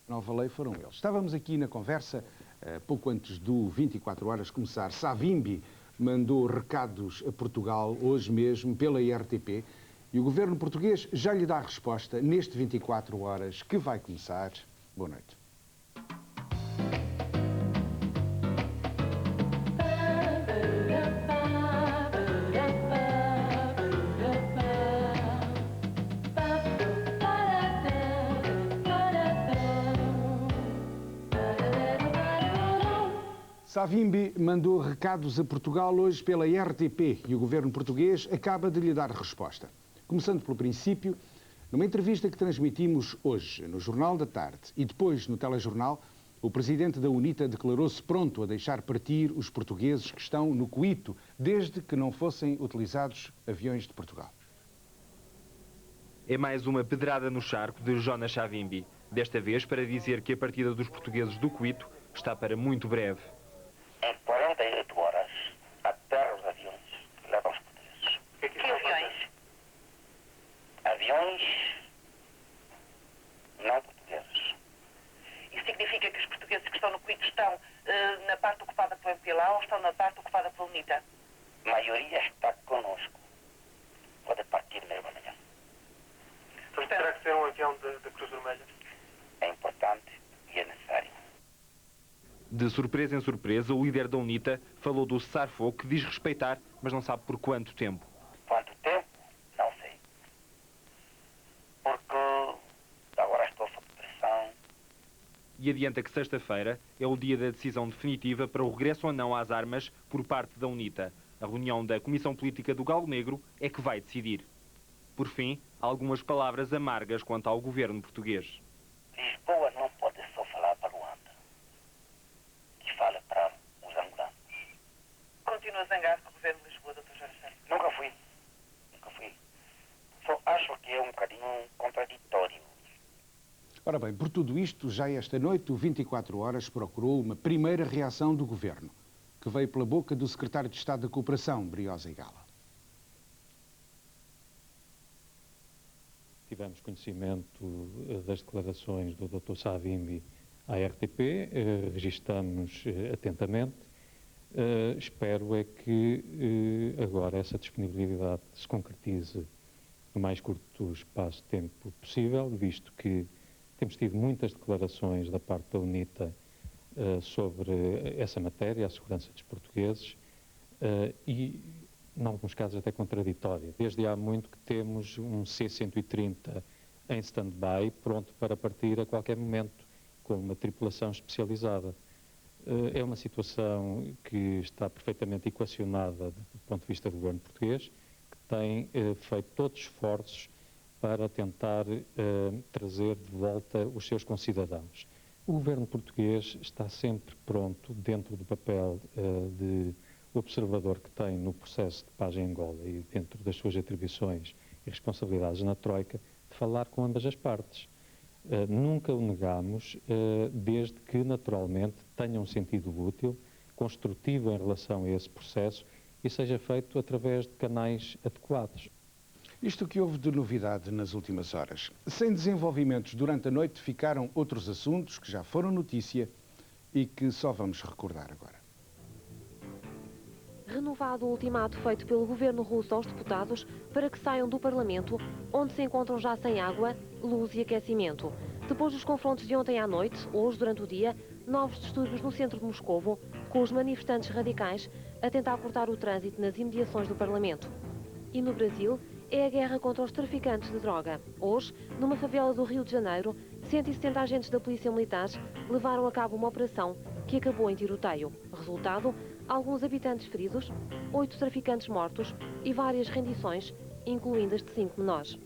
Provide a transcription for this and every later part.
Nova lei foram eles. Estávamos aqui na conversa, pouco antes do 24 horas começar. Savimbi mandou recados a Portugal hoje mesmo pela IRTP e o governo português já lhe dá a resposta neste 24 horas que vai começar. Boa noite. Savimbi mandou recados a Portugal hoje pela IRTP e o governo português acaba de lhe dar resposta. Começando pelo princípio, numa entrevista que transmitimos hoje no Jornal da Tarde e depois no telejornal, o presidente da UNITA declarou-se pronto a deixar partir os portugueses que estão no Cuito, desde que não fossem utilizados aviões de Portugal. É mais uma pedrada no charco de Jonas Savimbi, desta vez para dizer que a partida dos portugueses do Cuito está para muito breve. Em 48 horas, aterra os aviões que levam os portugueses. Que aviões? Aviões não portugueses. Isso significa que os portugueses que estão no Cuito estão na parte ocupada pelo MPLA ou estão na parte ocupada pela UNITA? A maioria está conosco. Pode partir mesmo amanhã. Então terá que ser um avião da Cruz Vermelha? É importante e é necessário. De surpresa em surpresa, o líder da UNITA falou do cessar-fogo que diz respeitar, mas não sabe por quanto tempo. Quanto tempo? Não sei. Porque agora estou sob pressão. E adianta que sexta-feira é o dia da decisão definitiva para o regresso ou não às armas por parte da UNITA. A reunião da Comissão Política do Galo Negro é que vai decidir. Por fim, algumas palavras amargas quanto ao governo português. Lisboa não pode só falar para Luanda. Que fala para os angolanos. Continua zangado com o governo de Lisboa, Dr. Jorge Santos? Nunca fui. Nunca fui. Só acho que é um bocadinho contraditório. Ora bem, por tudo isto, já esta noite, o 24 horas procurou uma primeira reação do governo, que veio pela boca do secretário de Estado da Cooperação, Briosa Igala. Tivemos conhecimento das declarações do Dr. Savimbi à RTP, registamos atentamente. Espero é que agora essa disponibilidade se concretize no mais curto espaço de tempo possível, visto que temos tido muitas declarações da parte da UNITA sobre essa matéria, a segurança dos portugueses, e em alguns casos até contraditória. Desde há muito que temos um C-130 em stand-by, pronto para partir a qualquer momento, com uma tripulação especializada. É uma situação que está perfeitamente equacionada do ponto de vista do governo português, que tem feito todos os esforços para tentar trazer de volta os seus concidadãos. O governo português está sempre pronto, dentro do papel de observador que tem no processo de paz em Angola e dentro das suas atribuições e responsabilidades na Troika, de falar com ambas as partes. Nunca o negamos, desde que naturalmente tenha um sentido útil, construtivo em relação a esse processo e seja feito através de canais adequados. Isto que houve de novidade nas últimas horas. Sem desenvolvimentos durante a noite ficaram outros assuntos que já foram notícia e que só vamos recordar agora. Renovado o ultimato feito pelo governo russo aos deputados para que saiam do Parlamento, onde se encontram já sem água, luz e aquecimento. Depois dos confrontos de ontem à noite, hoje durante o dia, novos distúrbios no centro de Moscovo, com os manifestantes radicais a tentar cortar o trânsito nas imediações do Parlamento. E no Brasil, é a guerra contra os traficantes de droga. Hoje, numa favela do Rio de Janeiro, 170 agentes da Polícia Militar levaram a cabo uma operação que acabou em tiroteio. Resultado, alguns habitantes feridos, 8 traficantes mortos e várias rendições, incluindo as de 5 menores.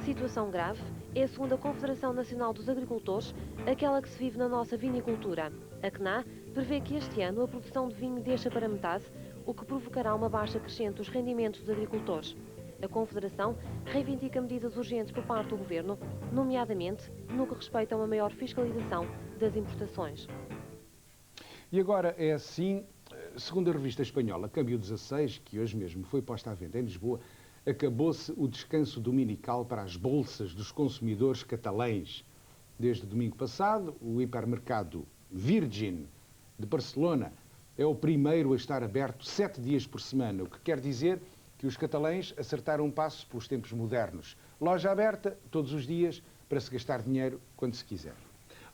Situação grave é a segunda Confederação Nacional dos Agricultores, aquela que se vive na nossa vinicultura. A CNA prevê que este ano a produção de vinho deixa para metade, o que provocará uma baixa crescente dos rendimentos dos agricultores. A Confederação reivindica medidas urgentes por parte do Governo, nomeadamente no que respeita a uma maior fiscalização das importações. E agora é assim, segundo a revista espanhola Câmbio 16, que hoje mesmo foi posta à venda em Lisboa, acabou-se o descanso dominical para as bolsas dos consumidores catalães. Desde domingo passado, o hipermercado Virgin de Barcelona é o primeiro a estar aberto 7 dias por semana, o que quer dizer que os catalães acertaram um passo pelos tempos modernos. Loja aberta todos os dias para se gastar dinheiro quando se quiser.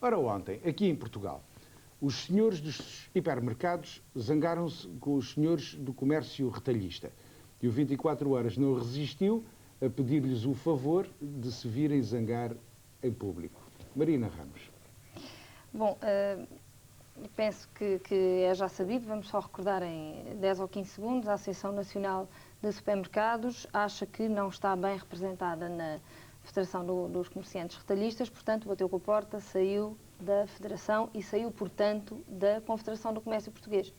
Ora, ontem, aqui em Portugal, os senhores dos hipermercados zangaram-se com os senhores do comércio retalhista. E o 24 Horas não resistiu a pedir-lhes o favor de se virem zangar em público. Marina Ramos. Bom, penso que é já sabido, vamos só recordar em 10 ou 15 segundos, a Associação Nacional de Supermercados acha que não está bem representada na Federação dos Comerciantes Retalhistas, portanto, bateu com a porta, saiu da Federação e saiu, portanto, da Confederação do Comércio Português.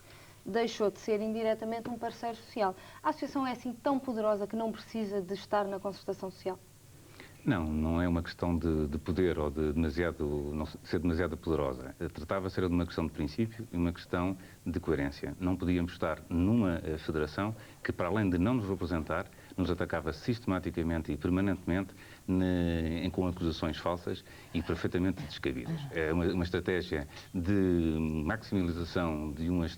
Deixou de ser indiretamente um parceiro social. A associação é assim tão poderosa que não precisa de estar na concertação social? Não, não é uma questão de poder ou de ser demasiado poderosa. Tratava-se de uma questão de princípio e uma questão de coerência. Não podíamos estar numa federação que, para além de não nos representar, nos atacava sistematicamente e permanentemente com acusações falsas e perfeitamente descabidas. É uma estratégia de maximalização de uma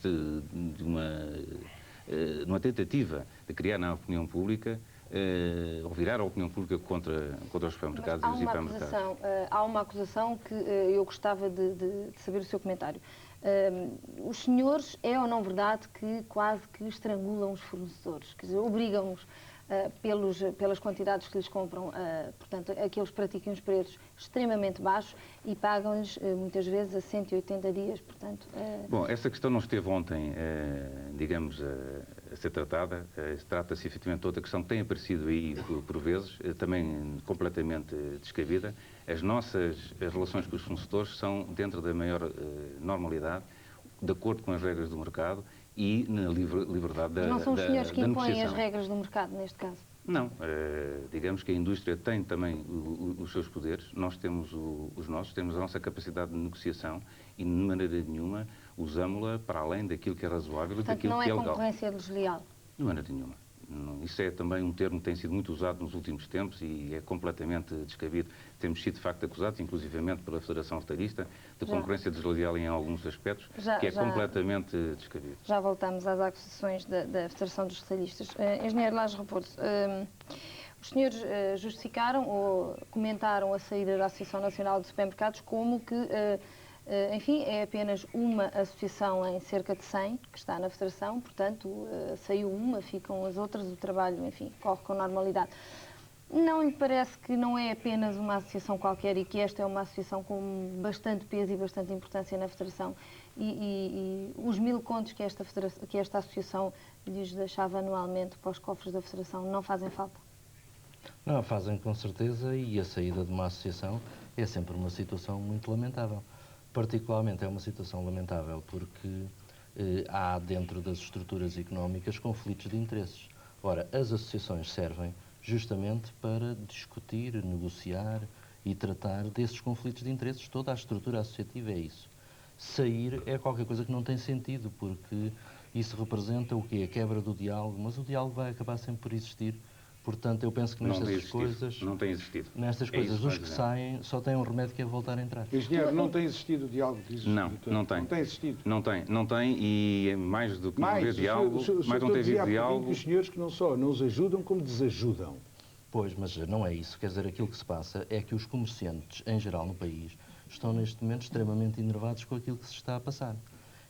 tentativa de criar na opinião pública ou virar a opinião pública contra os supermercados e os hipermercados. Há uma acusação que eu gostava de saber o seu comentário. Os senhores, é ou não verdade que quase que estrangulam os fornecedores? Quer dizer, obrigam-nos pelas quantidades que lhes compram, portanto, a que eles pratiquem os preços extremamente baixos e pagam-lhes muitas vezes a 180 dias, portanto... Bom, essa questão não esteve ontem, digamos, a ser tratada. Trata-se efetivamente de outra questão que tem aparecido aí por vezes, também completamente descabida. As relações com os fornecedores são dentro da maior normalidade, de acordo com as regras do mercado e na liberdade da negociação. Não são os senhores que impõem as regras do mercado, neste caso? Não. Digamos que a indústria tem também os seus poderes, nós temos os nossos, temos a nossa capacidade de negociação e, de maneira nenhuma, usamos-la para além daquilo que é razoável e daquilo que é legal. Portanto, não é concorrência desleal? De maneira nenhuma. Isso é também um termo que tem sido muito usado nos últimos tempos e é completamente descabido. Temos sido, de facto, acusados, inclusivamente pela Federação Retalhista, de concorrência desleal em alguns aspectos, que é completamente descabido. Já voltamos às acusações da Federação dos Retalhistas. Engenheiro Laje Raposo, os senhores justificaram ou comentaram a saída da Associação Nacional de Supermercados como que, enfim, é apenas uma associação em cerca de 100 que está na Federação, portanto, saiu uma, ficam as outras, o trabalho, enfim, corre com normalidade. Não lhe parece que não é apenas uma associação qualquer e que esta é uma associação com bastante peso e bastante importância na Federação e os 1000 contos que esta associação lhes deixava anualmente para os cofres da Federação não fazem falta? Não, fazem com certeza, e a saída de uma associação é sempre uma situação muito lamentável. Particularmente é uma situação lamentável porque há dentro das estruturas económicas conflitos de interesses. Ora, as associações servem justamente para discutir, negociar e tratar desses conflitos de interesses. Toda a estrutura associativa é isso. Sair é qualquer coisa que não tem sentido, porque isso representa o quê? A quebra do diálogo, mas o diálogo vai acabar sempre por existir. Portanto, eu penso que nestas coisas... Não tem existido. Nestas coisas, os que saem só têm um remédio que é voltar a entrar. Engenheiro, não tem existido o diálogo? Não tem. Não tem existido? Não tem e é mais do que não haver diálogo, mais não tem havido diálogo. Os senhores que não só não os ajudam, como desajudam. Pois, mas não é isso. Quer dizer, aquilo que se passa é que os comerciantes, em geral no país, estão neste momento extremamente enervados com aquilo que se está a passar.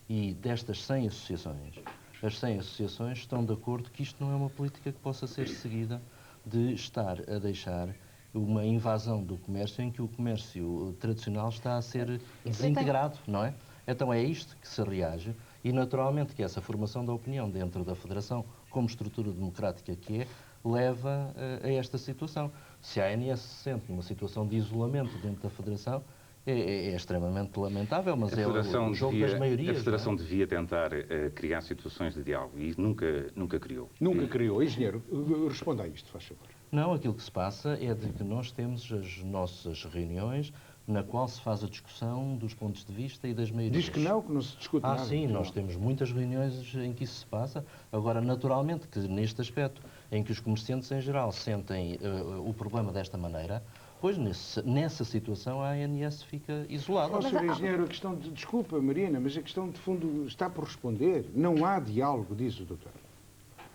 E destas 100 associações, as 100 associações estão de acordo que isto não é uma política que possa ser seguida de estar a deixar uma invasão do comércio em que o comércio tradicional está a ser desintegrado, não é? Então é isto que se reage e naturalmente que essa formação da opinião dentro da Federação, como estrutura democrática que é, leva a esta situação. Se a ANS se sente numa situação de isolamento dentro da Federação, é extremamente lamentável, mas é o jogo das maiorias. A Federação devia tentar criar situações de diálogo e nunca criou. Nunca criou. Engenheiro, responda a isto, faz favor. Não, aquilo que se passa é de que nós temos as nossas reuniões na qual se faz a discussão dos pontos de vista e das maiorias. Diz que não se discute nada. Sim, nós temos muitas reuniões em que isso se passa. Agora, naturalmente, que neste aspecto, em que os comerciantes em geral sentem o problema desta maneira, Pois, nessa situação, a ANS fica isolada. Sr. Engenheiro, a questão de... Desculpa, Marina, mas a questão de fundo está por responder. Não há diálogo, diz o doutor.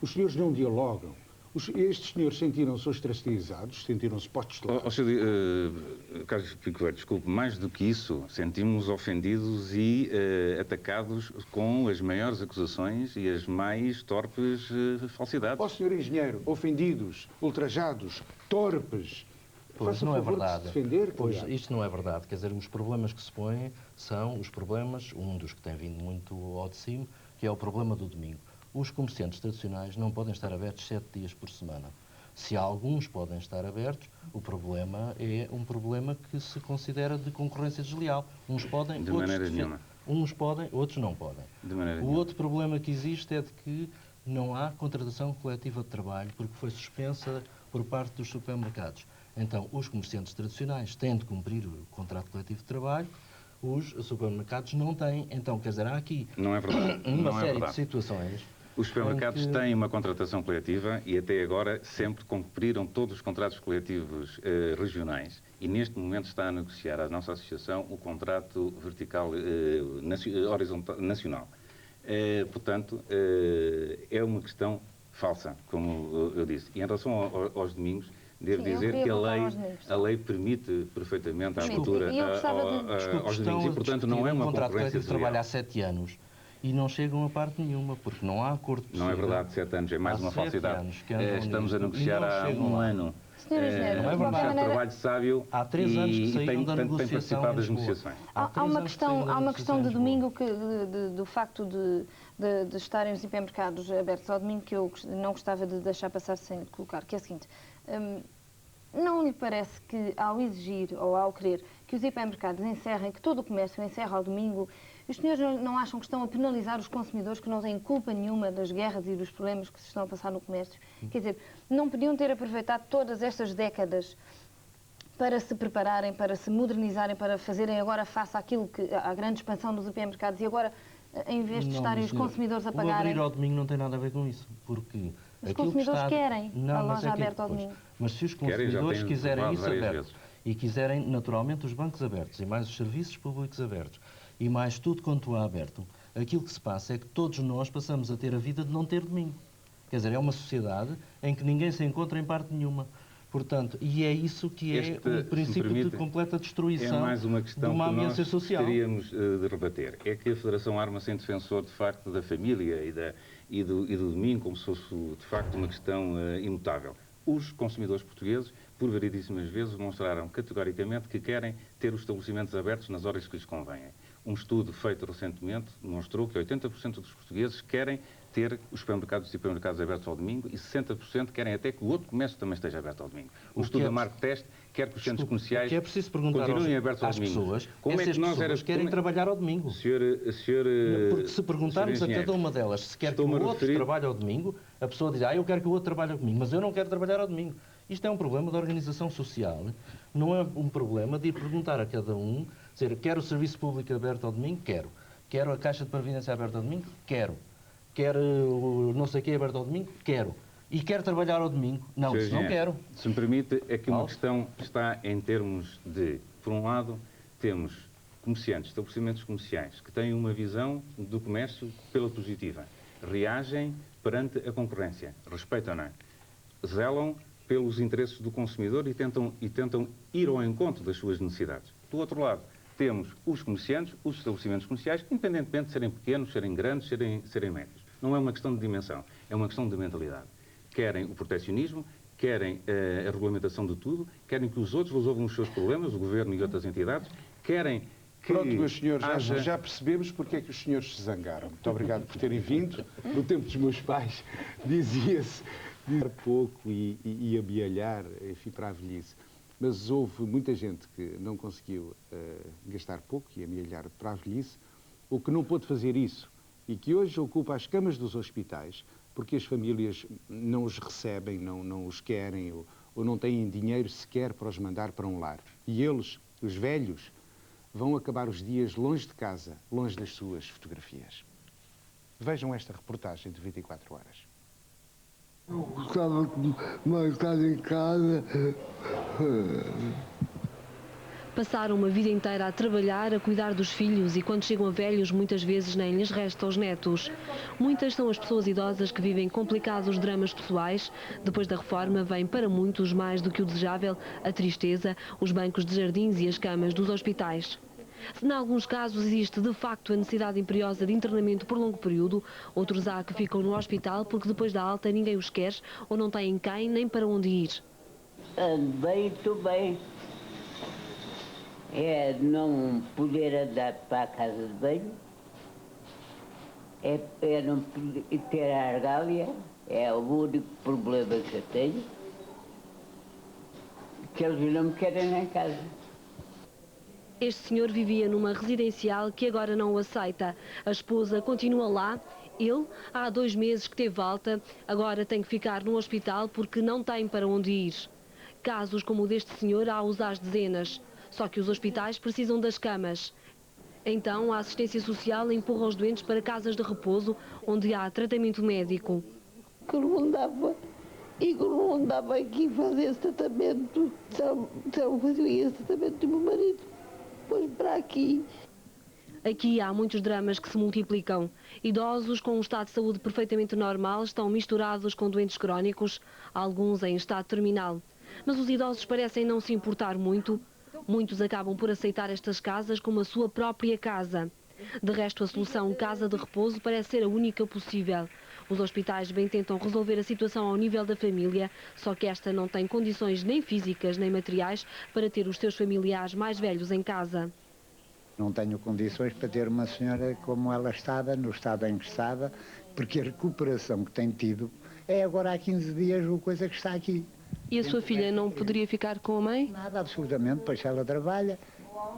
Os senhores não dialogam. Estes senhores sentiram-se ostracizados, sentiram-se postos de lado. Carlos Picoeiro, desculpe, mais do que isso, sentimos ofendidos e atacados com as maiores acusações e as mais torpes falsidades. Ó, Sr. Engenheiro, ofendidos, ultrajados, torpes... Pois não é verdade. Defender, pois isto não é verdade. Quer dizer, os problemas que se põem são os problemas, um dos que tem vindo muito ao de cima, que é o problema do domingo. Os comerciantes tradicionais não podem estar abertos 7 dias por semana. Se alguns podem estar abertos, o problema é um problema que se considera de concorrência desleal. Uns podem, de maneira nenhuma. Uns podem, outros não podem. De maneira o nenhuma. Outro problema que existe é de que não há contratação coletiva de trabalho porque foi suspensa por parte dos supermercados. Então, os comerciantes tradicionais têm de cumprir o contrato coletivo de trabalho, os supermercados não têm. Então, quer dizer, há aqui não é verdade. uma série de situações. Os supermercados têm uma contratação coletiva e até agora sempre cumpriram todos os contratos coletivos regionais e neste momento está a negociar a nossa associação o contrato vertical horizontal nacional. Portanto, é uma questão falsa, como eu disse. E em relação aos domingos, devo dizer que a lei permite perfeitamente a abertura aos domingos e, portanto, não é uma contrato concorrência coletivo de trabalho há 7 anos. E não chegam a parte nenhuma, porque não há acordo possível. Não é verdade, 7 anos, é mais uma falsidade. Estamos a negociar há um ano. Senhor Engenheiro, não é verdade. Trabalho sábio há 3 anos que saíram da tem participado das negociações. Há uma questão de domingo, do facto de estarem os hipermercados abertos ao domingo, que eu não gostava de deixar passar sem colocar, que é o seguinte. Não lhe parece que ao exigir ou ao querer que os hipermercados encerrem, que todo o comércio encerra ao domingo, os senhores não acham que estão a penalizar os consumidores que não têm culpa nenhuma das guerras e dos problemas que se estão a passar no comércio? Quer dizer, não podiam ter aproveitado todas estas décadas para se prepararem, para se modernizarem, para fazerem agora face à grande expansão dos hipermercados e agora, em vez de estarem os consumidores a pagarem... O abrir ao domingo não tem nada a ver com isso, porque... Os consumidores querem a loja aberta ao domingo. Mas se os consumidores quiserem isso aberto e quiserem, naturalmente, os bancos abertos e mais os serviços públicos abertos e mais tudo quanto há aberto, aquilo que se passa é que todos nós passamos a ter a vida de não ter domingo. Quer dizer, é uma sociedade em que ninguém se encontra em parte nenhuma. Portanto, e é isso que é um princípio de completa destruição de uma ambiência social. Gostaríamos de rebater. É que a Federação arma-se em defensor, de facto, da família e do domingo, como se fosse, de facto, uma questão imutável. Os consumidores portugueses, por variedíssimas vezes, demonstraram categoricamente que querem ter os estabelecimentos abertos nas horas que lhes convêm. Um estudo feito recentemente demonstrou que 80% dos portugueses querem ter os supermercados e hipermercados abertos ao domingo e 60% querem até que o outro comércio também esteja aberto ao domingo. O estudo da Marco Teste quer que os centros comerciais continuem abertos ao domingo. Pessoas, como é que nós querem trabalhar ao domingo? Porque se perguntarmos a cada uma delas se quer que o outro trabalhe ao domingo, a pessoa diz, eu quero que o outro trabalhe ao domingo, mas eu não quero trabalhar ao domingo. Isto é um problema de organização social, não é um problema de ir perguntar a cada um, dizer, quero o serviço público aberto ao domingo? Quero. Quero a Caixa de Previdência aberta ao domingo? Quero. Quero o não sei o que aberto ao domingo? Quero. E quero trabalhar ao domingo? Não, isso não quero. Se me permite, é que uma questão está em termos de, por um lado, temos comerciantes, estabelecimentos comerciais, que têm uma visão do comércio pela positiva. Reagem perante a concorrência, respeitam-na, zelam pelos interesses do consumidor e tentam ir ao encontro das suas necessidades. Do outro lado, temos os comerciantes, os estabelecimentos comerciais, independentemente de serem pequenos, serem grandes, serem médios. Não é uma questão de dimensão, é uma questão de mentalidade. Querem o proteccionismo, querem a regulamentação de tudo, querem que os outros resolvam os seus problemas, o Governo e outras entidades, querem que... Pronto, meus senhores, já percebemos porque é que os senhores se zangaram. Muito obrigado por terem vindo. No tempo dos meus pais, dizia-se pouco e abialhar, enfim, para a velhice. Mas houve muita gente que não conseguiu gastar pouco e amealhar para a velhice, ou que não pôde fazer isso, e que hoje ocupa as camas dos hospitais, porque as famílias não os recebem, não os querem, ou não têm dinheiro sequer para os mandar para um lar. E eles, os velhos, vão acabar os dias longe de casa, longe das suas fotografias. Vejam esta reportagem de 24 horas. Eu gostava de mais estar em casa. Passaram uma vida inteira a trabalhar, a cuidar dos filhos e quando chegam a velhos muitas vezes nem lhes resta aos netos. Muitas são as pessoas idosas que vivem complicados dramas pessoais. Depois da reforma vem para muitos mais do que o desejável a tristeza, os bancos de jardins e as camas dos hospitais. Se em alguns casos existe de facto a necessidade imperiosa de internamento por longo período, outros há que ficam no hospital porque depois da alta ninguém os quer ou não têm quem nem para onde ir. Ando bem, estou bem. É não poder andar para a casa de banho, é não poder ter a argália, é o único problema que eu tenho, que eles não me querem em casa. Este senhor vivia numa residencial que agora não o aceita. A esposa continua lá. Ele, há 2 meses que teve alta, agora tem que ficar no hospital porque não tem para onde ir. Casos como o deste senhor há às dezenas. Só que os hospitais precisam das camas. Então a assistência social empurra os doentes para casas de repouso, onde há tratamento médico. Que não andava aqui fazer esse tratamento, só fazia esse tratamento do meu marido. Depois para aqui. Aqui há muitos dramas que se multiplicam. Idosos com um estado de saúde perfeitamente normal estão misturados com doentes crónicos, alguns em estado terminal. Mas os idosos parecem não se importar muito. Muitos acabam por aceitar estas casas como a sua própria casa. De resto, a solução casa de repouso parece ser a única possível. Os hospitais bem tentam resolver a situação ao nível da família, só que esta não tem condições nem físicas nem materiais para ter os seus familiares mais velhos em casa. Não tenho condições para ter uma senhora como ela estava, no estado em que estava, porque a recuperação que tem tido é agora há 15 dias a coisa que está aqui. E a sua filha não poderia ficar com a mãe? Nada, absolutamente, pois ela trabalha.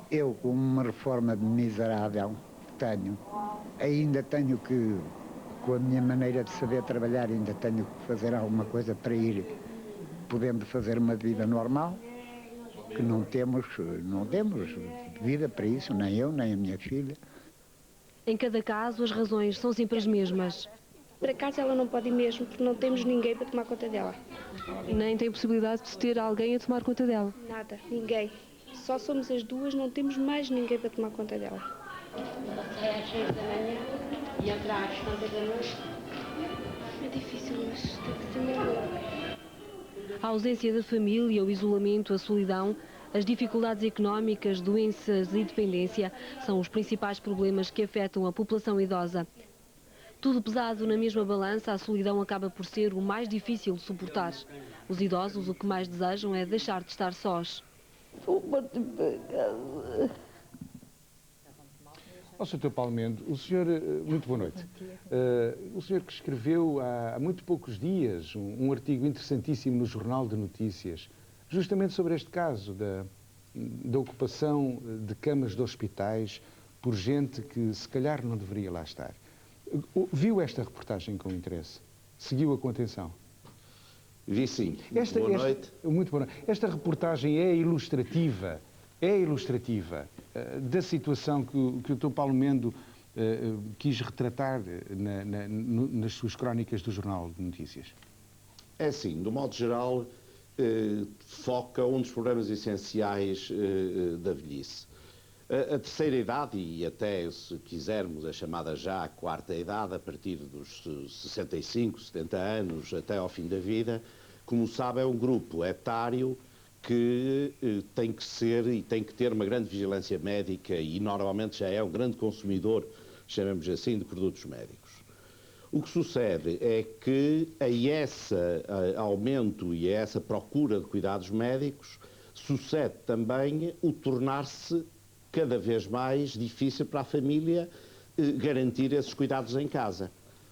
Eu, com uma reforma miserável que tenho, ainda tenho que, com a minha maneira de saber trabalhar, ainda tenho que fazer alguma coisa para ir podendo fazer uma vida normal, que não temos vida para isso, nem eu, nem a minha filha. Em cada caso, as razões são sempre as mesmas. Para casa ela não pode ir mesmo, porque não temos ninguém para tomar conta dela. E nem tem possibilidade de ter alguém a tomar conta dela? Nada, ninguém. Só somos as duas, não temos mais ninguém para tomar conta dela. Sai às 6 da manhã e entra às tantas da noite. É difícil, mas tem que ser melhor. A ausência da família, o isolamento, a solidão, as dificuldades económicas, doenças e dependência são os principais problemas que afetam a população idosa. Tudo pesado na mesma balança, a solidão acaba por ser o mais difícil de suportar. Os idosos o que mais desejam é deixar de estar sós. Ó, Sr. Paulo Mendes, o senhor, muito boa noite. O senhor que escreveu há muito poucos dias um artigo interessantíssimo no Jornal de Notícias, justamente sobre este caso da ocupação de camas de hospitais por gente que se calhar não deveria lá estar. Viu esta reportagem com interesse? Seguiu-a com atenção? Vi sim. Boa noite. Muito boa noite. Esta reportagem é ilustrativa da situação que o Dr. Paulo Mendes quis retratar nas suas crónicas do Jornal de Notícias. É assim, do modo geral, foca um dos problemas essenciais da velhice. A terceira idade, e até, se quisermos, a chamada já a quarta idade, a partir dos 65, 70 anos, até ao fim da vida, como sabe, é um grupo etário que tem que ser e tem que ter uma grande vigilância médica e normalmente já é um grande consumidor, chamemos assim, de produtos médicos. O que sucede é que a esse aumento e a essa procura de cuidados médicos sucede também o tornar-se cada vez mais difícil para a família garantir esses cuidados em casa.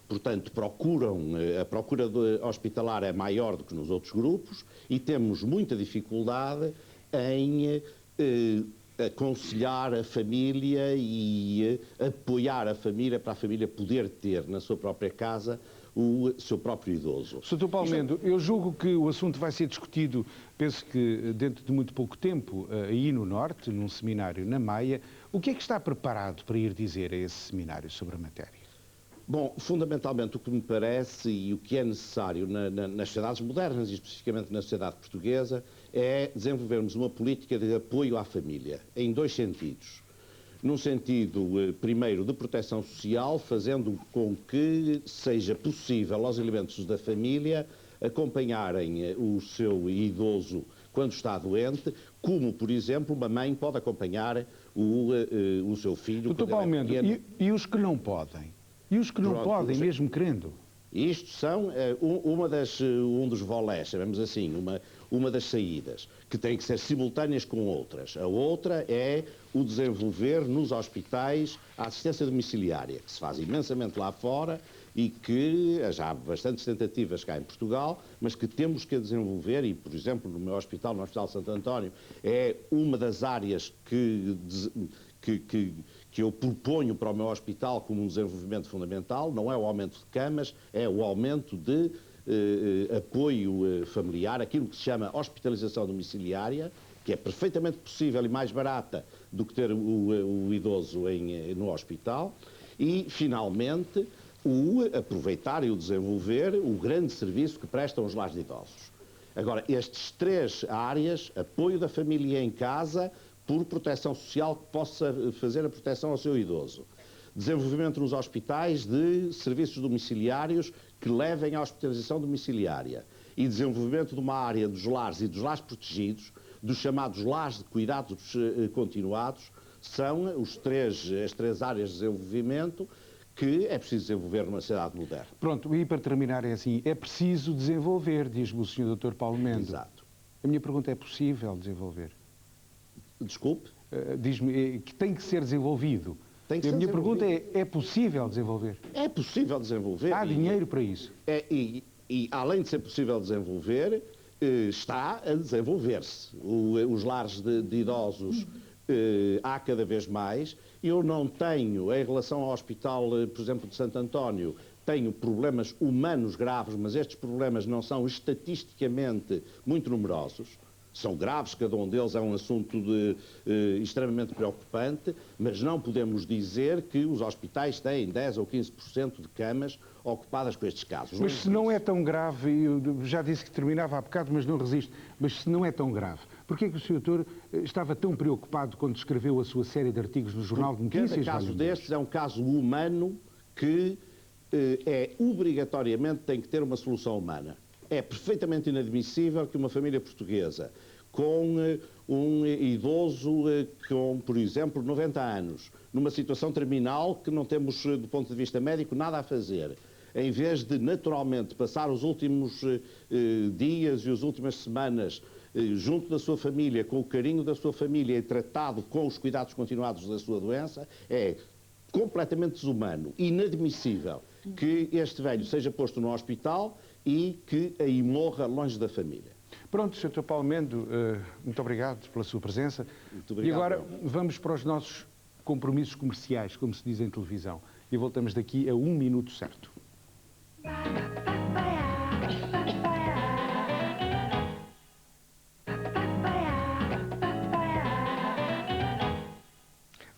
Portanto, a procura hospitalar é maior do que nos outros grupos e temos muita dificuldade em aconselhar a família e apoiar a família para a família poder ter na sua própria casa o seu próprio idoso. Sr. Paulo Mendes, eu julgo que o assunto vai ser discutido, penso que dentro de muito pouco tempo, aí no Norte, num seminário na Maia. O que é que está preparado para ir dizer a esse seminário sobre a matéria? Bom, fundamentalmente o que me parece e o que é necessário nas sociedades modernas e especificamente na sociedade portuguesa é desenvolvermos uma política de apoio à família, em dois sentidos. Num sentido, primeiro, de proteção social, fazendo com que seja possível aos elementos da família acompanharem o seu idoso quando está doente, como, por exemplo, uma mãe pode acompanhar o seu filho. Doutor Palmendo, e os que não podem? E os que não podem, mesmo querendo? Isto são um dos volés, chamamos assim, uma das saídas, que tem que ser simultâneas com outras. A outra é o desenvolver nos hospitais a assistência domiciliária, que se faz imensamente lá fora e que já há bastantes tentativas cá em Portugal, mas que temos que desenvolver, e, por exemplo, no meu hospital, no Hospital Santo António, é uma das áreas que eu proponho para o meu hospital como um desenvolvimento fundamental. Não é o aumento de camas, é o aumento de apoio familiar, aquilo que se chama hospitalização domiciliária, que é perfeitamente possível e mais barata do que ter o idoso no hospital. E, finalmente, aproveitar e o desenvolver o grande serviço que prestam os lares de idosos. Agora, estes três áreas, apoio da família em casa, por proteção social que possa fazer a proteção ao seu idoso. Desenvolvimento nos hospitais de serviços domiciliários que levem à hospitalização domiciliária. E desenvolvimento de uma área dos lares e dos lares protegidos, dos chamados lares de cuidados continuados, são as três áreas de desenvolvimento que é preciso desenvolver numa sociedade moderna. Pronto, e para terminar é assim, é preciso desenvolver, diz-me o Sr. Dr. Paulo Mendes. Exato. A minha pergunta é possível desenvolver? Desculpe? Diz-me que tem que ser desenvolvido. Tem que ser a minha desenvolvido. pergunta é possível desenvolver? É possível desenvolver. Há dinheiro para isso? E além de ser possível desenvolver, está a desenvolver-se. Os lares de idosos há cada vez mais. Eu não tenho, em relação ao Hospital, por exemplo, de Santo António, tenho problemas humanos graves, mas estes problemas não são estatisticamente muito numerosos. São graves, cada um deles é um assunto extremamente preocupante, mas não podemos dizer que os hospitais têm 10 ou 15% de camas ocupadas com estes casos. Mas se não é tão grave, eu já disse que terminava há bocado, mas não resisto, mas se não é tão grave, porquê é que o Sr. Doutor estava tão preocupado quando escreveu a sua série de artigos no Jornal de Notícias? Cada caso destes é um caso humano que obrigatoriamente tem que ter uma solução humana. É perfeitamente inadmissível que uma família portuguesa com um idoso com, por exemplo, 90 anos, numa situação terminal que não temos, do ponto de vista médico, nada a fazer, em vez de, naturalmente, passar os últimos dias e as últimas semanas junto da sua família, com o carinho da sua família e tratado com os cuidados continuados da sua doença, é completamente desumano, inadmissível que este velho seja posto no hospital e que aí morra longe da família. Pronto, Sr. Paulo Mendes, muito obrigado pela sua presença. Muito obrigado. E agora vamos para os nossos compromissos comerciais, como se diz em televisão. E voltamos daqui a 1 minuto certo.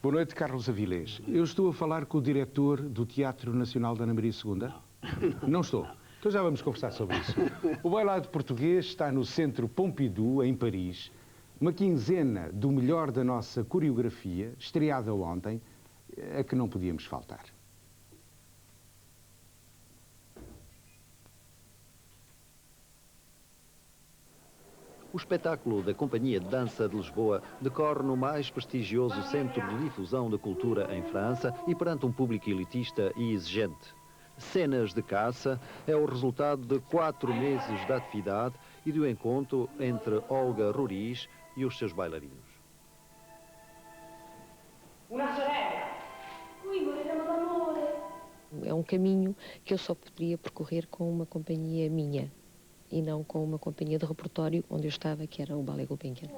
Boa noite, Carlos Avilés. Eu estou a falar com o diretor do Teatro Nacional da Ana Maria II? Não estou. Então já vamos conversar sobre isso. O Bailado Português está no Centro Pompidou, em Paris. Uma quinzena do melhor da nossa coreografia, estreada ontem, a que não podíamos faltar. O espetáculo da Companhia de Dança de Lisboa decorre no mais prestigioso centro de difusão da cultura em França e perante um público elitista e exigente. Cenas de Caça é o resultado de 4 meses de atividade e do encontro entre Olga Roriz e os seus bailarinos. É um caminho que eu só poderia percorrer com uma companhia minha e não com uma companhia de repertório onde eu estava, que era o Ballet Gulbenkian.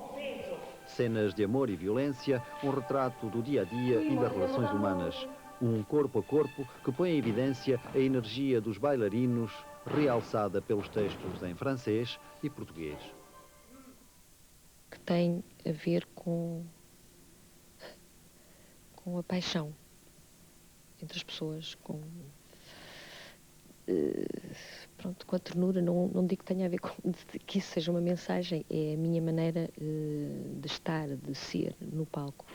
Cenas de amor e violência, um retrato do dia-a-dia e das relações humanas. Um corpo a corpo que põe em evidência a energia dos bailarinos, realçada pelos textos em francês e português. Que tem a ver com a paixão entre as pessoas, com pronto, com a ternura, não digo que tenha a ver com que isso seja uma mensagem, é a minha maneira de estar, de ser no palco.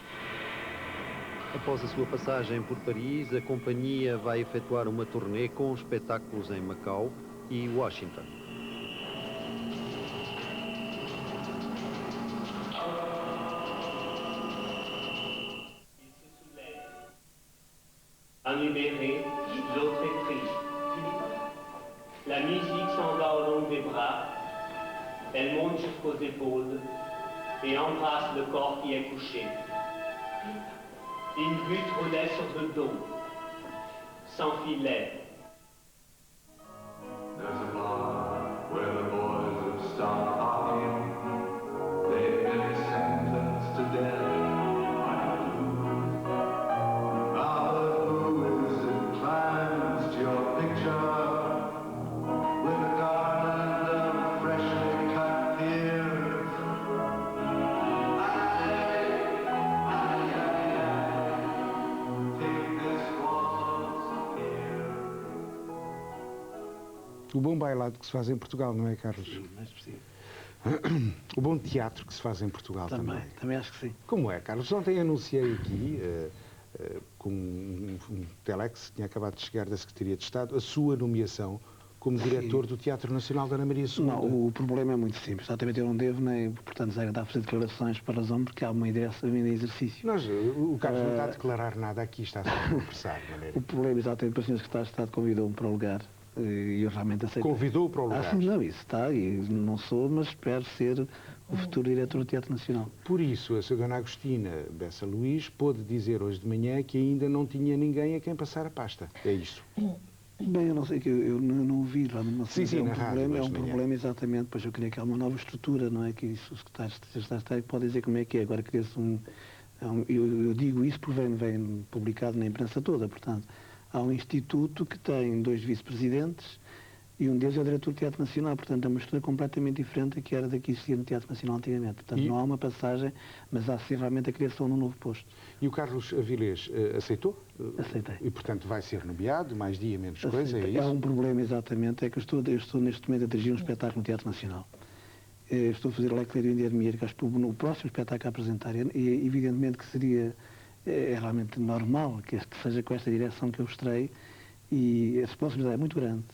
Após a sua passagem por Paris, a companhia vai efetuar uma turnê com espetáculos em Macau e Washington. Un libéré, l'autre est pris. La musique s'en va au long des bras, elle monte jusqu'aux épaules et embrasse le corps qui est couché. Une butte roulait sur le dos, sans filet. There's a bar where the boys have stopped partying. They've been sentenced to death. O bom bailado que se faz em Portugal, não é, Carlos? Sim, mais possível. O bom teatro que se faz em Portugal também. Também acho que sim. Como é, Carlos? Ontem anunciei aqui, com um telex que tinha acabado de chegar da Secretaria de Estado, a sua nomeação como diretor do Teatro Nacional da Ana Maria II. Não, o problema é muito simples. Exatamente, eu não devo, nem, portanto, andar a fazer declarações para razão, porque há uma ideia de exercício. O Carlos não está a declarar nada aqui, está a conversar. O problema, exatamente, para o Sr. Secretário de Estado convidou-me para o lugar. E eu realmente aceito. Convidou para o lugar? Não, isso está, e não sou, mas espero ser o futuro diretor do Teatro Nacional. Por isso, a Sra. Dona Agostina Bessa Luís pôde dizer hoje de manhã que ainda não tinha ninguém a quem passar a pasta. É isso? Bem, eu não sei, que eu não ouvi, realmente não sei. Sim, é um problema exatamente, pois eu queria que há uma nova estrutura, não é? Que isso, o secretário de Estado pode dizer como é que é. Agora cria-se eu digo isso porque vem publicado na imprensa toda, portanto. Há um instituto que tem 2 vice-presidentes e um deles é o diretor do Teatro Nacional. Portanto, é uma estrutura completamente diferente da que era da que existia no Teatro Nacional antigamente. Portanto, não há uma passagem, mas há sim realmente a criação de um novo posto. E o Carlos Avilés aceitou? Aceitei. E, portanto, vai ser nomeado, mais dia, menos coisa, é isso? Há um problema, exatamente, é que eu estou neste momento a dirigir um espetáculo no Teatro Nacional. Estou a fazer o Leclerc e o Indiermier, que acho que no próximo espetáculo a apresentar, e evidentemente que seria... É realmente normal que seja com esta direção que eu estrei e a responsabilidade é muito grande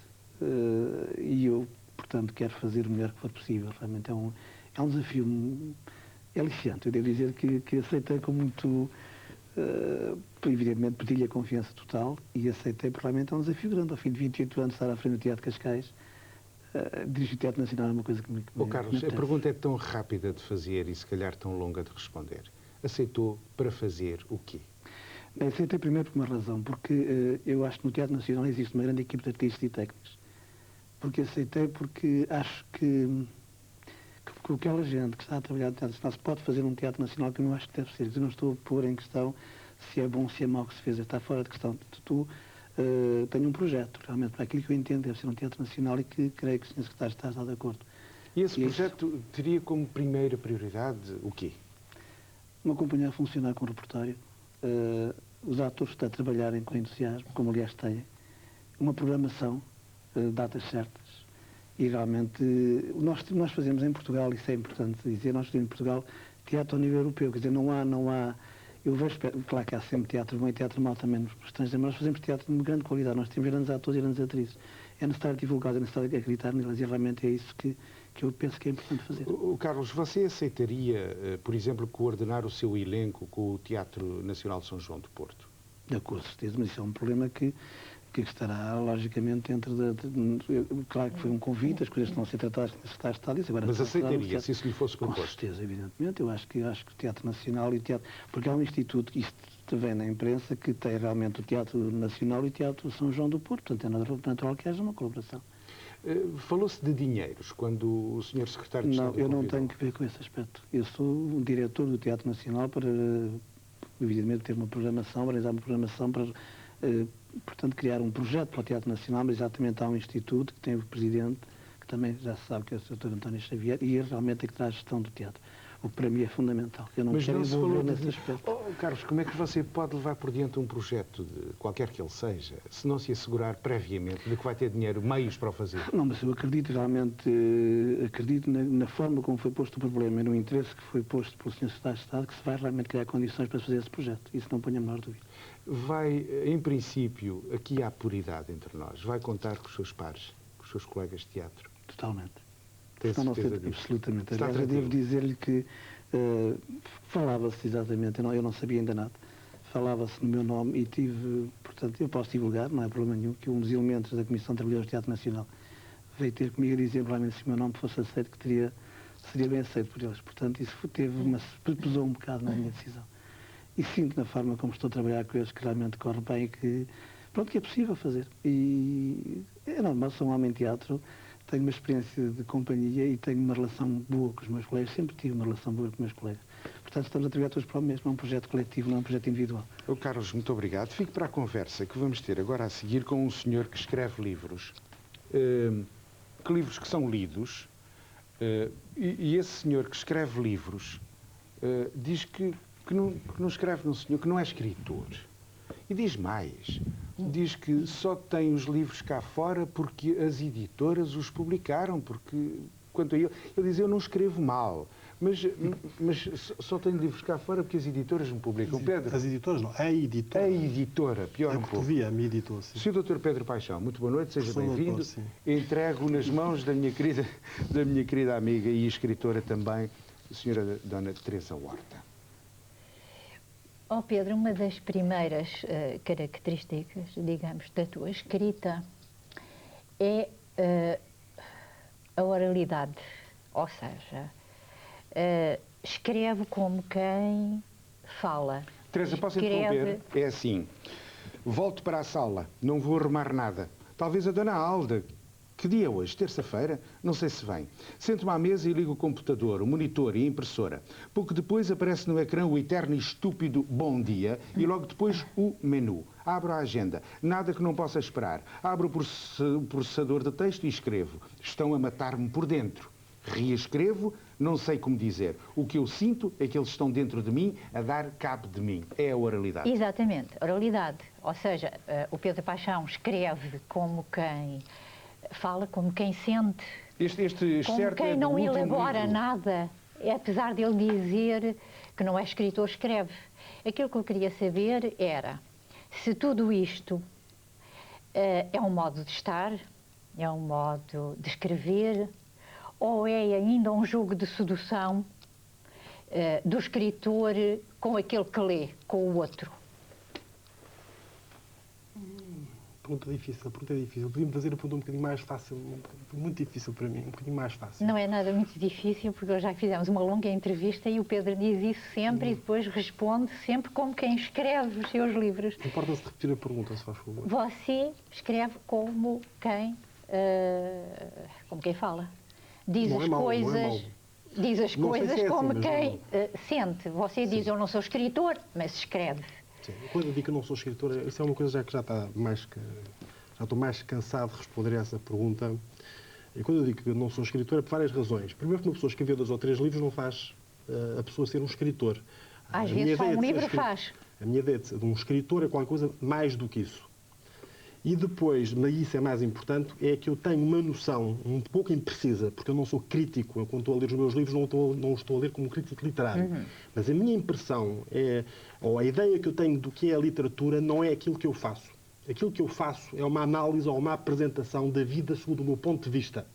e eu, portanto, quero fazer o melhor que for possível. Realmente é um desafio aliciante. Eu devo dizer que aceitei com muito... evidentemente pedi-lhe a confiança total e aceitei porque realmente é um desafio grande. Ao fim de 28 anos estar à frente do Teatro de Cascais, dirigir o Teatro Nacional é uma coisa que me Carlos, a pergunta é tão rápida de fazer e se calhar tão longa de responder. Aceitou para fazer o quê? Bem, aceitei primeiro por uma razão, porque eu acho que no Teatro Nacional existe uma grande equipe de artistas e técnicos. Porque aceitei porque acho que aquela gente que está a trabalhar no Teatro Nacional se pode fazer um Teatro Nacional que eu não acho que deve ser. Eu não estou a pôr em questão se é bom, se é mau que se fez. Está fora de questão. Tenho um projeto, realmente, para aquilo que eu entendo deve ser um Teatro Nacional e que creio que o Sr. Secretário está de acordo. E esse projeto teria como primeira prioridade o quê? Uma companhia a funcionar com repertório, os atores que estão a trabalharem com entusiasmo, como aliás têm, uma programação, datas certas, e realmente nós fazemos em Portugal, isso é importante dizer, nós fazemos em Portugal teatro ao nível europeu, quer dizer, não há, eu vejo, claro que há sempre teatro bom e teatro mau também nos estrangeiros, mas nós fazemos teatro de grande qualidade, nós temos grandes atores e grandes atrizes, é necessário divulgar, é necessário acreditar nelas, e realmente é isso que eu penso que é importante fazer. Carlos, você aceitaria, por exemplo, coordenar o seu elenco com o Teatro Nacional de São João do Porto? Com certeza, mas isso é um problema que estará, logicamente, claro que foi um convite, as coisas estão a ser tratadas com o Secretário de Estado. Agora mas aceitaria, se isso lhe fosse proposto? Com certeza, evidentemente. Eu acho que o Teatro Nacional e o Teatro... Porque há um instituto, isto vem na imprensa, que tem realmente o Teatro Nacional e o Teatro São João do Porto. Portanto, é natural que haja uma colaboração. Falou-se de dinheiros quando o Sr. Secretário de Estado Não, eu não tenho que ver com esse aspecto. Eu sou o diretor do Teatro Nacional para, evidentemente, ter uma programação, organizar uma programação para, portanto, criar um projeto para o Teatro Nacional, mas exatamente há um instituto que tem o presidente, que também já se sabe que é o Sr. António Xavier, e ele realmente é que traz a gestão do teatro. o que para mim é fundamental. Eu não Mas quero não se envolver falou nesse aspecto. Carlos, como é que você pode levar por diante um projeto, de qualquer que ele seja, se não se assegurar previamente de que vai ter dinheiro, meios para o fazer? Não, mas eu acredito realmente, acredito na forma como foi posto o problema e no interesse que foi posto pelo Sr. Secretário de Estado, que se vai realmente criar condições para fazer esse projeto. Isso não ponho a menor dúvida. Vai, em princípio, aqui há puridade entre nós, vai contar com os seus pares, com os seus colegas de teatro? Totalmente. Tem certeza disso? Absolutamente. Está Aliás, eu tranquilo? devo dizer-lhe que falava-se exatamente, eu não sabia ainda nada, falava-se no meu nome e tive, portanto, eu posso divulgar, não é problema nenhum, que um dos elementos da Comissão de Trabalhadores do Teatro Nacional veio ter comigo a dizer, provavelmente, se o meu nome fosse aceito, que seria bem aceito por eles. Portanto, isso pesou um bocado na minha decisão. E sinto na forma como estou a trabalhar com eles que realmente corre bem e que, pronto, que é possível fazer. E é normal, sou um homem de teatro, tenho uma experiência de companhia e tenho uma relação boa com os meus colegas, sempre tive uma relação boa com os meus colegas. Portanto, estamos a trabalhar todos para o mesmo, é um projeto coletivo, não é um projeto individual. Carlos, muito obrigado. Fico para a conversa que vamos ter agora a seguir com um senhor que escreve livros, que livros que são lidos, e esse senhor que escreve livros diz que não escreve, senhor, que não é escritor. E diz mais, diz que só tem os livros cá fora porque as editoras os publicaram, porque, quanto a ele diz, eu não escrevo mal, mas só tenho livros cá fora porque as editoras me publicam. Pedro? As editoras não, a editora. A editora, pior um pouco. Me editou, sim. Sr. Dr. Pedro Paixão, muito boa noite, seja bem-vindo. Entrego nas mãos da minha querida amiga e escritora também, a senhora Dona Teresa Horta. Oh Pedro, uma das primeiras características, digamos, da tua escrita é a oralidade, ou seja, escreve como quem fala. Teresa, posso interromper? É assim, volto para a sala, não vou arrumar nada. Talvez a Dona Alda, que dia é hoje? Terça-feira? Não sei se vem. Sento-me à mesa e ligo o computador, o monitor e a impressora. Pouco depois aparece no ecrã o eterno e estúpido bom dia e logo depois o menu. Abro a agenda. Nada que não possa esperar. Abro o processador de texto e escrevo. Estão a matar-me por dentro. Reescrevo, não sei como dizer. O que eu sinto é que eles estão dentro de mim a dar cabo de mim. É a oralidade. Exatamente, oralidade. Ou seja, o Pedro Paixão escreve como quem fala, como quem sente, como quem não elabora nada, apesar de ele dizer que não é escritor, escreve. Aquilo que eu queria saber era se tudo isto é um modo de estar, é um modo de escrever, ou é ainda um jogo de sedução do escritor com aquele que lê, com o outro. Pergunta difícil. Podia-me fazer a pergunta um bocadinho mais fácil, muito difícil para mim, um bocadinho mais fácil. Não é nada muito difícil, porque já fizemos uma longa entrevista e o Pedro diz isso sempre e depois responde sempre como quem escreve os seus livros. Importa-se repetir a pergunta, se faz favor. Você escreve como quem fala. Diz as coisas... Diz as coisas como quem sente. Você diz, eu não sou escritor, mas escreve. Sim. Quando eu digo que eu não sou escritor, isso é uma coisa já está já estou mais cansado de responder a essa pergunta. E quando eu digo que eu não sou escritor é por várias razões. Primeiro, que uma pessoa escrever 2 ou 3 livros não faz a pessoa ser um escritor. Às vezes só um livro faz. A minha ideia de um escritor é qualquer coisa mais do que isso. E depois, mas isso é mais importante, é que eu tenho uma noção um pouco imprecisa, porque eu não sou crítico. Eu, quando estou a ler os meus livros, não estou a ler como crítico literário. Mas a minha impressão, ou a ideia que eu tenho do que é a literatura, não é aquilo que eu faço. Aquilo que eu faço é uma análise ou uma apresentação da vida segundo o meu ponto de vista.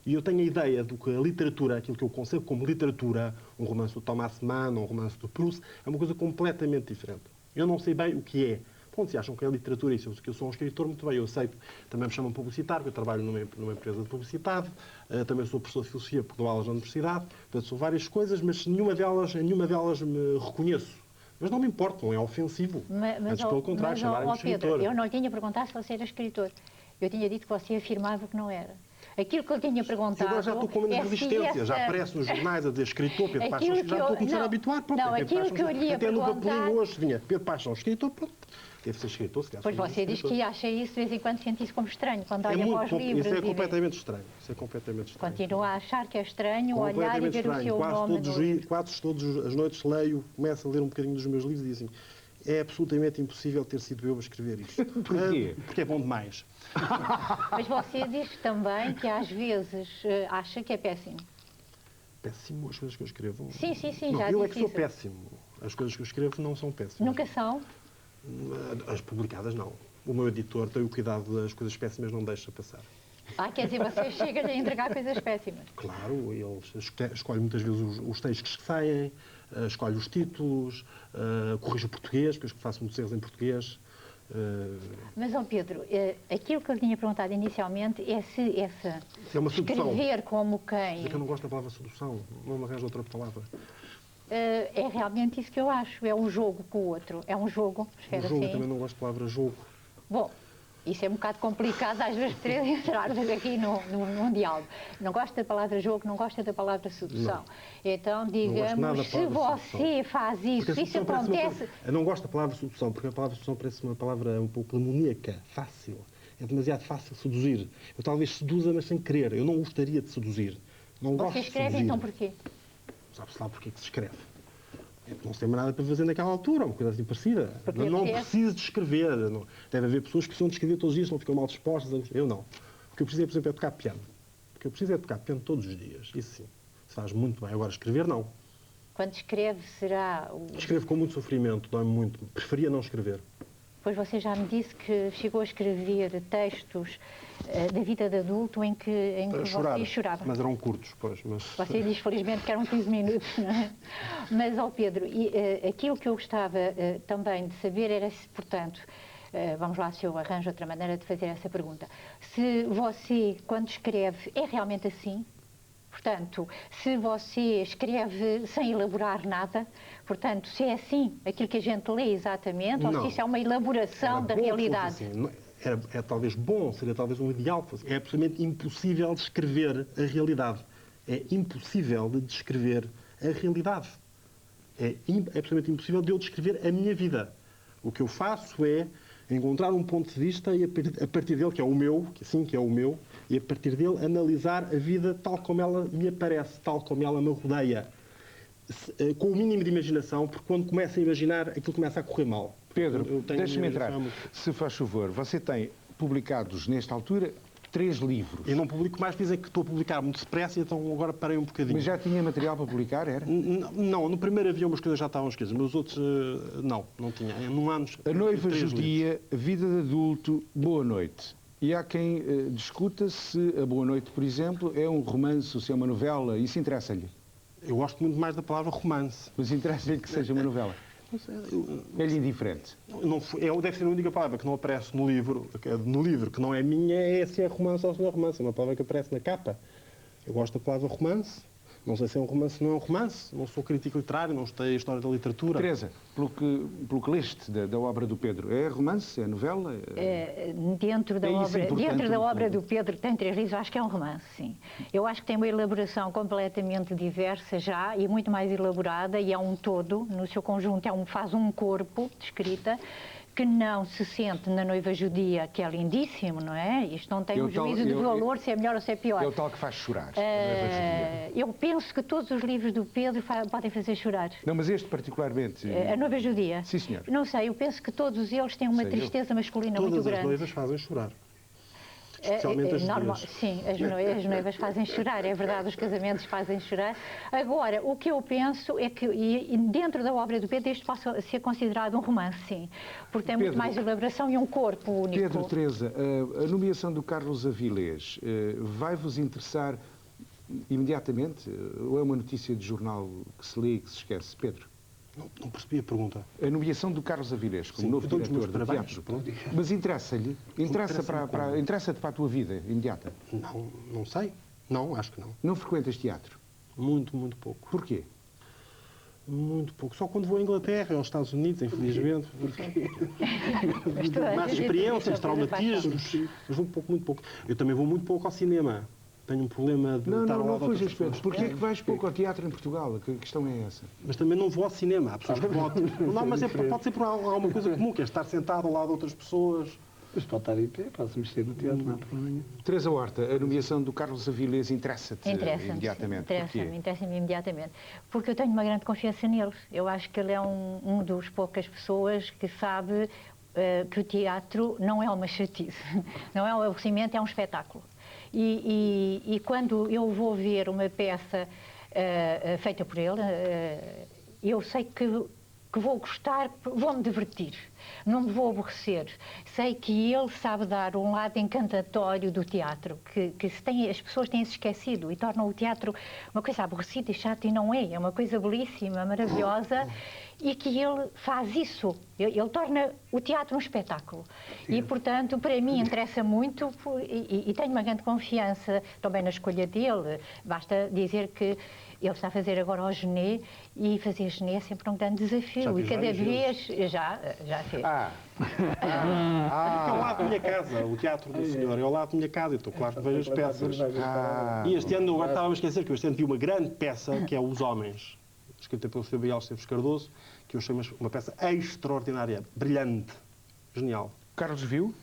E eu tenho a ideia do que a literatura, aquilo que eu concebo como literatura, um romance do Thomas Mann, um romance do Proust, é uma coisa completamente diferente. Eu não sei bem o que é. Bom, se acham que é literatura, isso que eu sou um escritor, muito bem, eu aceito. Também me chamam publicitário, eu trabalho numa empresa de publicidade, também sou professor de filosofia, porque dou aulas na universidade, portanto, são várias coisas, mas nenhuma delas me reconheço. Mas não me importa, não é ofensivo. Mas pelo contrário, chamarem-me escritor. Pedro, eu não lhe tinha perguntado se você era escritor. Eu tinha dito que você afirmava que não era. Aquilo que eu tinha perguntado... Agora já estou com menos resistência, já aparece nos jornais a dizer escritor Pedro Paixão, já estou a começar a habituar. Pronto, não, aquilo que eu lhe ia até no perguntar... papelinho hoje vinha Pedro Paixão, escritor, pronto. Deve ser escritor, se calhar. Pois você diz que acha isso, de vez em quando sente isso como estranho, quando olha para os livros. Isso é completamente estranho. Isso é completamente estranho. Continua a achar que é estranho olhar e ver o seu nome. Quase todas as noites leio, começo a ler um bocadinho dos meus livros e digo assim, é absolutamente impossível ter sido eu a escrever isto. Porquê? Porque é bom demais. Mas você diz também que às vezes acha que é péssimo. Péssimo as coisas que eu escrevo? Sim, não, já disse eu é que sou isso. péssimo. As coisas que eu escrevo não são péssimas. Nunca são? As publicadas não. O meu editor tem o cuidado das coisas péssimas, não deixa passar. Quer dizer, você chega a entregar coisas péssimas. Claro, ele escolhe muitas vezes os textos que saem, escolhe os títulos, corrige o português, porque eu faço muitos erros em português. Mas, Pedro, aquilo que eu tinha perguntado inicialmente é se essa é uma sedução. Escrever como quem... É que eu não gosto da palavra sedução, não me arranjo outra palavra. É realmente isso que eu acho, é um jogo com o outro, é um jogo, espero jogo, assim. Também não gosto da palavra jogo. Bom, isso é um bocado complicado às vezes para entrarmos aqui num diálogo. Não gosto da palavra jogo, não gosto da palavra sedução. Não. Então, digamos, se você faz isso acontece... Eu não gosto da palavra sedução, porque a palavra sedução parece uma palavra um pouco demoníaca, fácil. É demasiado fácil seduzir. Eu talvez seduza, mas sem querer. Eu não gostaria de seduzir. Não gosto de seduzir. Você escreve então porquê? Sabe-se lá porque é que se escreve. Não se tem nada para fazer naquela altura, uma coisa assim parecida. Eu não preciso de escrever. Não. Deve haver pessoas que precisam de escrever todos os dias, não ficam mal dispostas. Eu não. O que eu preciso, por exemplo, é tocar piano. O que eu preciso é tocar piano todos os dias. Isso sim. Se faz muito bem. Agora, escrever, não. Quando escreve, será... Escrevo com muito sofrimento, dói-me muito. Preferia não escrever. Pois você já me disse que chegou a escrever textos da vida de adulto em que você chorava. Mas eram curtos, pois. Mas... Você diz, felizmente, que eram 15 minutos, não é? Mas, Pedro, aquilo que eu gostava também de saber era se, portanto, vamos lá se eu arranjo outra maneira de fazer essa pergunta, se você, quando escreve, é realmente assim? Portanto, se você escreve sem elaborar nada, portanto, se é assim, aquilo que a gente lê exatamente, não. Ou se isso é uma elaboração da realidade? Assim. É talvez bom, seria talvez um ideal. É absolutamente impossível descrever a realidade. É impossível de descrever a realidade. É absolutamente impossível de eu descrever a minha vida. O que eu faço é encontrar um ponto de vista e a partir dele, que é o meu, e a partir dele analisar a vida tal como ela me aparece, tal como ela me rodeia. Com o mínimo de imaginação, porque quando começo a imaginar, aquilo começa a correr mal. Pedro, deixa-me entrar. Se faz favor, você tem publicados, nesta altura, 3 livros. Eu não publico mais, dizem que estou a publicar muito depressa, então agora parei um bocadinho. Mas já tinha material para publicar, era? Não, no primeiro havia umas coisas que já estavam escritas, mas os outros não tinha. Num ano, A Noiva Judia, Vida de Adulto, Boa Noite. E há quem discuta se a Boa Noite, por exemplo, é um romance ou se é uma novela. Isso interessa-lhe? Eu gosto muito mais da palavra romance. Mas interessa-lhe que seja uma novela? É-lhe indiferente? Deve ser a única palavra que não aparece no livro, que não é minha, é se é romance ou se não é romance. É uma palavra que aparece na capa. Eu gosto da palavra romance. Não sei se é um romance ou não é um romance. Não sou crítico literário, não estudei a história da literatura. Teresa, pelo que leste da obra do Pedro, é romance? É novela? Dentro da obra do Pedro, tem 3 livros, acho que é um romance, sim. Eu acho que tem uma elaboração completamente diversa já e muito mais elaborada e é um todo, no seu conjunto, faz um corpo de escrita que não se sente na Noiva Judia, que é lindíssimo, não é? Isto não tem um juízo de valor, se é melhor ou se é pior. É o tal que faz chorar. Eu penso que todos os livros do Pedro podem fazer chorar. Não, mas este particularmente... A Noiva Judia? Sim, senhor. Não sei, eu penso que todos eles têm uma tristeza masculina muito grande. Todas as noivas fazem chorar. Especialmente as noivas. Sim, as noivas fazem chorar, é verdade, os casamentos fazem chorar. Agora, o que eu penso é que, dentro da obra do Pedro, isto pode ser considerado um romance, sim, porque tem muito mais elaboração e um corpo único. Pedro, Teresa, a nomeação do Carlos Avilés vai-vos interessar imediatamente? Ou é uma notícia de jornal que se lê e que se esquece? Pedro? Não percebi a pergunta. A nomeação do Carlos Avilés como novo diretor de teatro. Mas interessa-lhe? Interessa-te para a tua vida imediata? Não sei. Não, acho que não. Não frequentas teatro? Muito pouco. Porquê? Muito pouco. Só quando vou à Inglaterra ou aos Estados Unidos, infelizmente. Mais experiências, traumatismos. Mas vou muito pouco. Eu também vou muito pouco ao cinema. tenho um problema de estar ao lado de outras pessoas. Porquê é que vais pouco ao teatro em Portugal? A questão é essa. Mas também não vou ao cinema. Há pessoas que vão ao... Não, mas pode ser por alguma coisa comum, que é estar sentado ao lado de outras pessoas. Mas pode estar em pé, pode-se mexer no teatro, não há problema nenhum. Teresa Horta, a nomeação do Carlos Avilés interessa-te imediatamente? Interessa-me imediatamente. Porque eu tenho uma grande confiança nele. Eu acho que ele é um dos poucas pessoas que sabe que o teatro não é uma chatice, não é um aborrecimento, é um espetáculo. E quando eu vou ver uma peça feita por ele, eu sei que vou gostar, vou-me divertir, não me vou aborrecer. Sei que ele sabe dar um lado encantatório do teatro, que as pessoas têm-se esquecido e tornam o teatro uma coisa aborrecida e chata, e não é. É uma coisa belíssima, maravilhosa, e que ele faz isso. Ele torna o teatro um espetáculo. Sim. E, portanto, para mim interessa muito e tenho uma grande confiança também na escolha dele. Basta dizer que ele está a fazer agora o Gené, e fazer Gené é sempre um grande desafio. E cada vez... Já fez. É ao lado da minha casa, o Teatro da Senhora. É ao lado da minha casa, então claro que vejo as peças. E este ano, agora estava a esquecer que este ano vi uma grande peça, que é Os Homens, escrita pelo Sr. Biel Esteves Cardoso, que eu achei uma peça extraordinária, brilhante, genial. Carlos viu?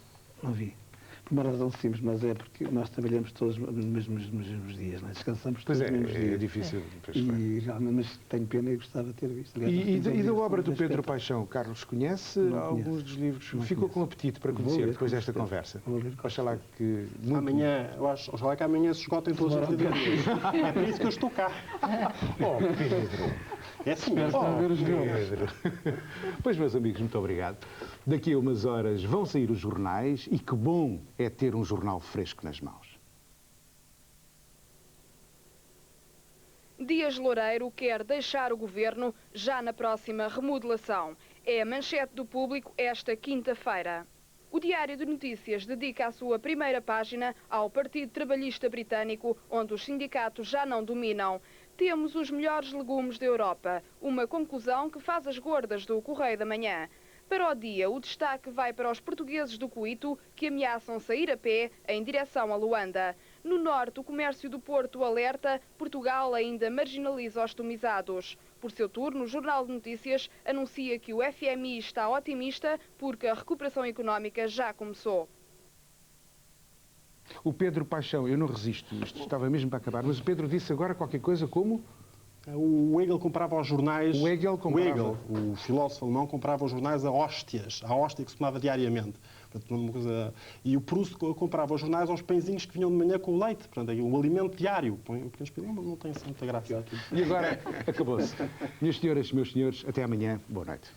Não vi. Por uma razão simples, mas é porque nós trabalhamos todos nos mesmos dias, não é? Descansamos todos nos mesmos dias. É difícil. E realmente, mas tenho pena e gostava de ter visto. Aliás, e da obra do Pedro Paixão, Carlos, conhece alguns dos livros? Ficou com apetite para conhecer depois desta conversa? Oxalá que... Amanhã, oxalá que amanhã se esgotem todos os livros. É por isso que eu estou cá. Oh, Pedro! É assim, Pedro. Pois, meus amigos, muito obrigado. Daqui a umas horas vão sair os jornais e que bom é ter um jornal fresco nas mãos. Dias Loureiro quer deixar o governo já na próxima remodelação. É a manchete do Público esta quinta-feira. O Diário de Notícias dedica a sua primeira página ao Partido Trabalhista Britânico, onde os sindicatos já não dominam. Temos os melhores legumes da Europa, uma conclusão que faz as gordas do Correio da Manhã. Para o dia, o destaque vai para os portugueses do Cuito, que ameaçam sair a pé em direção a Luanda. No norte, o comércio do Porto alerta, Portugal ainda marginaliza os tomizados. Por seu turno, o Jornal de Notícias anuncia que o FMI está otimista porque a recuperação económica já começou. O Pedro Paixão, eu não resisto, isto estava mesmo para acabar, mas o Pedro disse agora qualquer coisa como... O Hegel comprava os jornais... O Hegel, o filósofo alemão, comprava os jornais a hóstias, a hóstia que se tomava diariamente. Portanto, uma coisa... E o Proust comprava os jornais aos pãezinhos que vinham de manhã com o leite. Portanto, um alimento diário. Não tem muita graça. E agora acabou-se. Minhas senhoras, meus senhores, até amanhã. Boa noite.